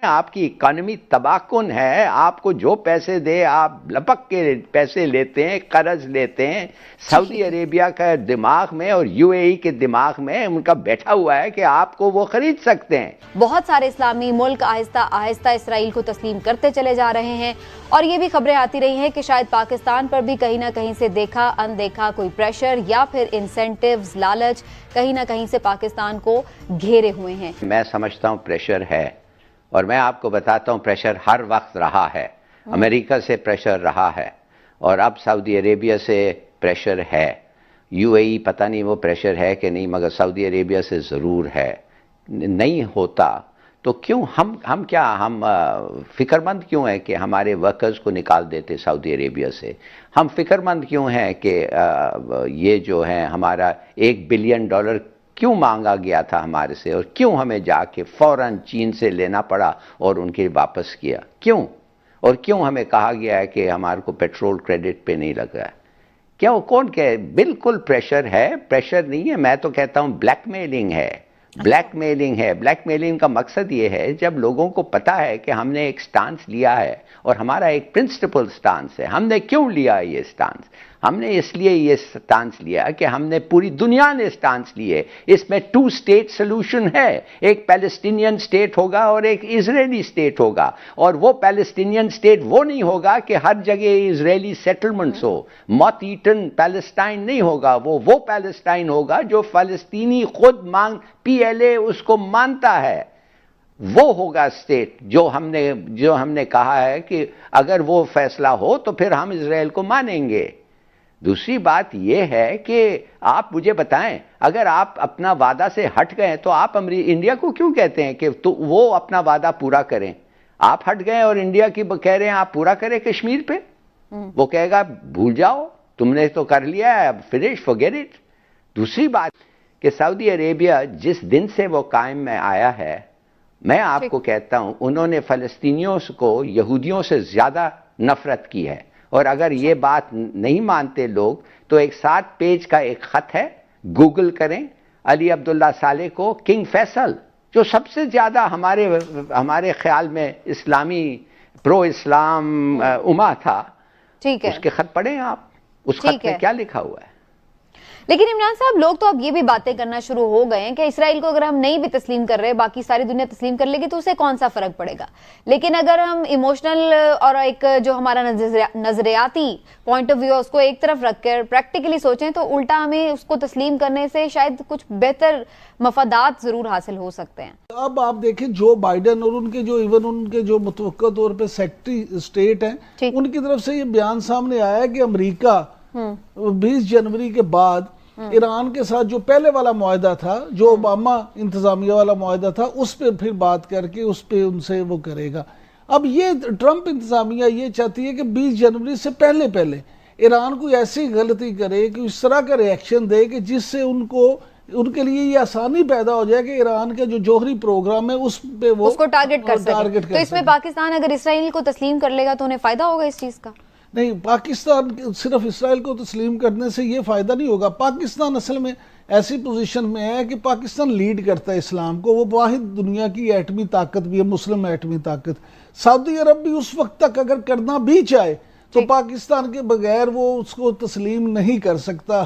آپ کی اکانومی تباہ کن ہے. آپ کو جو پیسے دے آپ لپک کے پیسے لیتے ہیں, قرض لیتے ہیں. سعودی عربیہ کا دماغ میں اور یو اے ای کے دماغ میں ان کا بیٹھا ہوا ہے کہ آپ کو وہ خرید سکتے ہیں. بہت سارے اسلامی ملک آہستہ آہستہ اسرائیل کو تسلیم کرتے چلے جا رہے ہیں, اور یہ بھی خبریں آتی رہی ہیں کہ شاید پاکستان پر بھی کہیں نہ کہیں سے دیکھا اندیکھا کوئی پریشر یا پھر انسینٹیوز, لالچ کہیں نہ کہیں سے پاکستان کو گھیرے ہوئے ہیں. میں سمجھتا ہوں پریشر ہے, اور میں آپ کو بتاتا ہوں پریشر ہر وقت رہا ہے. امریکہ سے پریشر رہا ہے, اور اب سعودی عربیہ سے پریشر ہے. یو اے ای پتہ نہیں وہ پریشر ہے کہ نہیں, مگر سعودی عربیہ سے ضرور ہے. نہیں ہوتا تو کیوں ہم فکر مند کیوں ہیں کہ ہمارے ورکرز کو نکال دیتے سعودی عربیہ سے؟ ہم فکر مند کیوں ہیں کہ یہ جو ہے ہمارا $1 بلین کیوں مانگا گیا تھا ہمارے سے, اور کیوں ہمیں جا کے فوراً چین سے لینا پڑا اور ان کے واپس کیا؟ کیوں؟ اور کیوں ہمیں کہا گیا ہے کہ ہمارے کو پیٹرول کریڈٹ پہ نہیں لگ رہا ہے؟ کیوں؟ کون کہ بالکل پریشر ہے. پریشر نہیں ہے, میں تو کہتا ہوں بلیک میلنگ ہے. بلیک میلنگ ہے. بلیک میلنگ کا مقصد یہ ہے جب لوگوں کو پتا ہے کہ ہم نے ایک سٹانس لیا ہے اور ہمارا ایک پرنسپل سٹانس ہے. ہم نے کیوں لیا یہ سٹانس؟ ہم نے اس لیے یہ سٹانس لیا کہ ہم نے پوری دنیا نے سٹانس لیے. اس میں 2 اسٹیٹ سلوشن ہے. ایک پیلسٹینین سٹیٹ ہوگا اور ایک اسرائیلی سٹیٹ ہوگا, اور وہ پیلسٹینین سٹیٹ وہ نہیں ہوگا کہ ہر جگہ اسرائیلی سیٹلمنٹس ہو. موت ایٹن پیلسٹائن نہیں ہوگا. وہ پیلسٹائن ہوگا جو فلسطینی خود پی ایل اے اس کو مانتا ہے. وہ ہوگا اسٹیٹ جو ہم نے کہا ہے کہ اگر وہ فیصلہ ہو تو پھر ہم اسرائیل کو مانیں گے. دوسری بات یہ ہے کہ آپ مجھے بتائیں, اگر آپ اپنا وعدہ سے ہٹ گئے تو آپ انڈیا کو کیوں کہتے ہیں کہ وہ اپنا وعدہ پورا کریں؟ آپ ہٹ گئے اور انڈیا کی کہہ رہے ہیں آپ پورا کریں کشمیر پہ. وہ کہے گا بھول جاؤ, تم نے تو کر لیا ہے, اب فنش فورگیٹ اٹ. دوسری بات کہ سعودی عربیہ جس دن سے وہ قائم میں آیا ہے, میں آپ کو کہتا ہوں انہوں نے فلسطینیوں کو یہودیوں سے زیادہ نفرت کی ہے. اور اگر یہ بات نہیں مانتے لوگ تو ایک 7 پیج کا ایک خط ہے, گوگل کریں, علی عبداللہ صالح کو کنگ فیصل جو سب سے زیادہ ہمارے خیال میں اسلامی پرو اسلام امہ تھا, اس کے خط پڑھیں آپ. اس خط میں کیا لکھا ہوا ہے؟ لیکن عمران صاحب لوگ تو اب یہ بھی باتیں کرنا شروع ہو گئے ہیں کہ اسرائیل کو اگر ہم نہیں بھی تسلیم کر رہے, باقی ساری دنیا تسلیم کر لے گی تو اسے کون سا فرق پڑے گا. لیکن اگر ہم ایموشنل اور ایک جو ہمارا نظریاتی پوائنٹ آف ویو اس کو ایک طرف رکھ کر پریکٹیکلی سوچیں تو الٹا ہمیں اس کو تسلیم کرنے سے شاید کچھ بہتر مفادات ضرور حاصل ہو سکتے ہیں. اب آپ دیکھیں جو بائیڈن اور ان کے جو متوقع طور پہ سیکرٹری اسٹیٹ ہیں, ان کی طرف سے یہ بیان سامنے آیا ہے کہ امریکہ 20 جنوری کے بعد ایران کے ساتھ جو پہلے والا معاہدہ تھا, جو اوباما انتظامیہ والا معاہدہ تھا, اس پہ پھر بات کر کے اس پہ ان سے وہ کرے گا. اب یہ ٹرمپ انتظامیہ یہ چاہتی ہے کہ 20 جنوری سے پہلے ایران کوئی ایسی غلطی کرے کہ اس طرح کا ریئیکشن دے کہ جس سے ان کے لیے یہ آسانی پیدا ہو جائے کہ ایران کا جو جوہری پروگرام ہے اس پہ وہ اس کو ٹارگٹ کر سکے. تو اس میں پاکستان اگر اسرائیل کو تسلیم کر لے گا تو انہیں فائدہ ہوگا اس چیز کا؟ نہیں, پاکستان صرف اسرائیل کو تسلیم کرنے سے یہ فائدہ نہیں ہوگا. پاکستان اصل میں ایسی پوزیشن میں ہے کہ پاکستان لیڈ کرتا ہے اسلام کو. وہ واحد دنیا کی ایٹمی طاقت بھی ہے, مسلم ایٹمی طاقت. سعودی عرب بھی اس وقت تک اگر کرنا بھی چاہے تو پاکستان کے بغیر وہ اس کو تسلیم نہیں کر سکتا.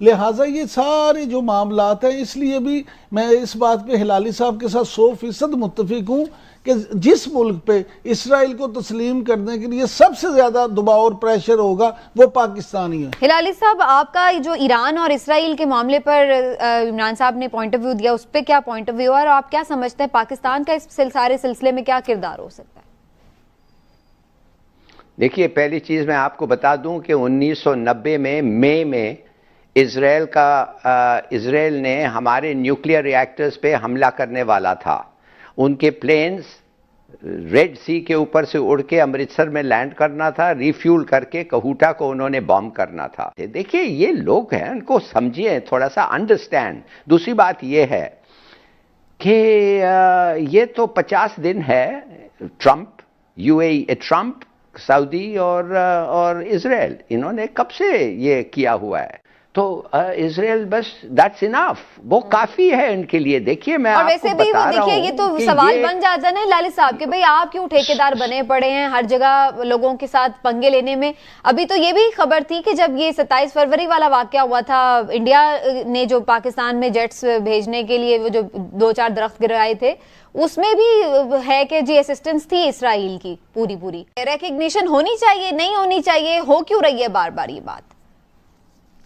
لہٰذا یہ سارے جو معاملات ہیں, اس لیے بھی میں اس بات پہ ہلالی صاحب کے ساتھ 100% متفق ہوں کہ جس ملک پہ اسرائیل کو تسلیم کرنے کے لیے سب سے زیادہ دباؤ اور پریشر ہوگا وہ پاکستانی ہے. ہلالی صاحب, آپ کا جو ایران اور اسرائیل کے معاملے پر عمران صاحب نے پوائنٹ آف ویو دیا, اس پہ کیا پوائنٹ آف ویو ہے, اور آپ کیا سمجھتے ہیں پاکستان کا اس سارے سلسلے میں کیا کردار ہو سکتا ہے؟ دیکھیے, پہلی چیز میں آپ کو بتا دوں کہ 1990 میں مئی میں اسرائیل نے ہمارے نیوکلیئر ری ایکٹرز پہ حملہ کرنے والا تھا. ان کے پلینز ریڈ سی کے اوپر سے اڑ کے امرتسر میں لینڈ کرنا تھا, ریفیول کر کے کہوٹا کو انہوں نے بام کرنا تھا. دیکھیے یہ لوگ ہیں, ان کو سمجھیے, تھوڑا سا انڈرسٹینڈ. دوسری بات یہ ہے کہ یہ تو 50 دن ہے ٹرمپ, ٹرمپ, سعودی اور اسرائیل, انہوں نے کب سے یہ کیا ہوا ہے. تو اسرائیل بس دیٹس انف، وہ کافی ہے ان کے لیے. دیکھیے میں اور آپ کو ویسے بھی بتا رہا دیکھیے ہوں یہ تو کہ سوال بن جاتا ہے نا لالی صاحب کہ بھئی آپ کیوں ٹھیکیدار بنے پڑے ہیں ہر جگہ لوگوں کے ساتھ پنگے لینے میں. ابھی تو یہ بھی خبر تھی کہ جب یہ 27 فروری والا واقعہ ہوا تھا، انڈیا نے جو پاکستان میں جیٹس بھیجنے کے لیے وہ جو 2-4 درخت گرائے تھے، اس میں بھی ہے کہ جی اسسٹنس تھی اسرائیل کی پوری. ریکگنیشن ہونی چاہیے، نہیں ہونی چاہیے، ہو کیوں رہی ہے بار بار یہ بات؟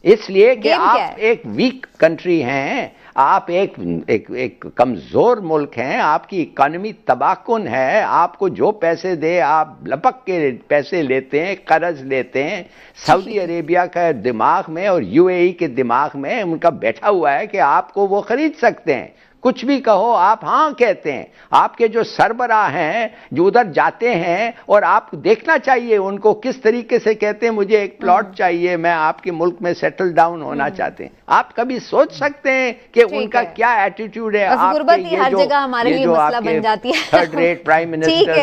اس لیے کہ آپ ایک ویک کنٹری ہیں، آپ ایک کمزور ملک ہیں، آپ کی اکانومی تباہ کن ہے. آپ کو جو پیسے دے آپ لپک کے پیسے لیتے ہیں، قرض لیتے ہیں. سعودی عربیہ کا دماغ میں اور یو اے ای کے دماغ میں ان کا بیٹھا ہوا ہے کہ آپ کو وہ خرید سکتے ہیں. کچھ بھی کہو آپ ہاں کہتے ہیں. آپ کے جو سربراہ ہیں جو ادھر جاتے ہیں، اور آپ دیکھنا چاہیے ان کو کس طریقے سے کہتے ہیں مجھے ایک پلاٹ چاہیے، میں آپ کے ملک میں سیٹل ڈاؤن ہونا چاہتے ہیں. آپ کبھی سوچ سکتے ہیں کہ ان کا کیا ایٹیٹیوڈ ہے؟ غربت ہی ہر جگہ ہمارے لیے مسئلہ بن جاتی ہے. Third rate prime minister